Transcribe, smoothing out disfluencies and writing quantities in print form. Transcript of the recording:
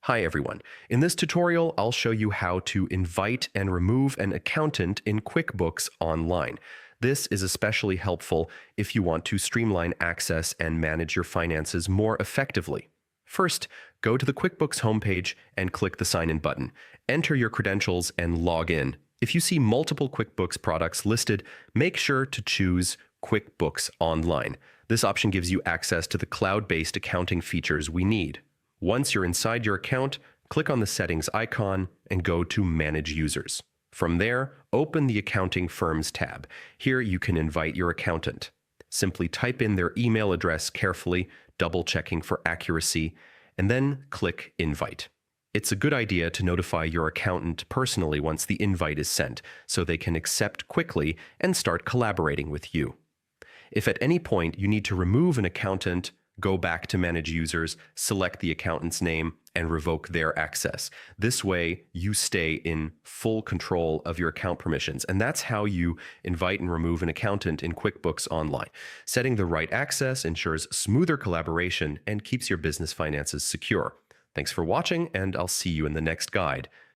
Hi everyone. In this tutorial, I'll show you how to invite and remove an accountant in QuickBooks Online. This is especially helpful if you want to streamline access and manage your finances more effectively. First, go to the QuickBooks homepage and click the Sign In button. Enter your credentials and log in. If you see multiple QuickBooks products listed, make sure to choose QuickBooks Online. This option gives you access to the cloud-based accounting features we need. Once you're inside your account, click on the Settings icon and go to Manage Users. From there, open the Accounting Firms tab. Here you can invite your accountant. Simply type in their email address carefully, double-checking for accuracy, and then click Invite. It's a good idea to notify your accountant personally once the invite is sent, so they can accept quickly and start collaborating with you. If at any point you need to remove an accountant, go back to Manage Users, select the accountant's name, and revoke their access. This way, you stay in full control of your account permissions, and that's how you invite and remove an accountant in QuickBooks Online. Setting the right access ensures smoother collaboration and keeps your business finances secure. Thanks for watching, and I'll see you in the next guide.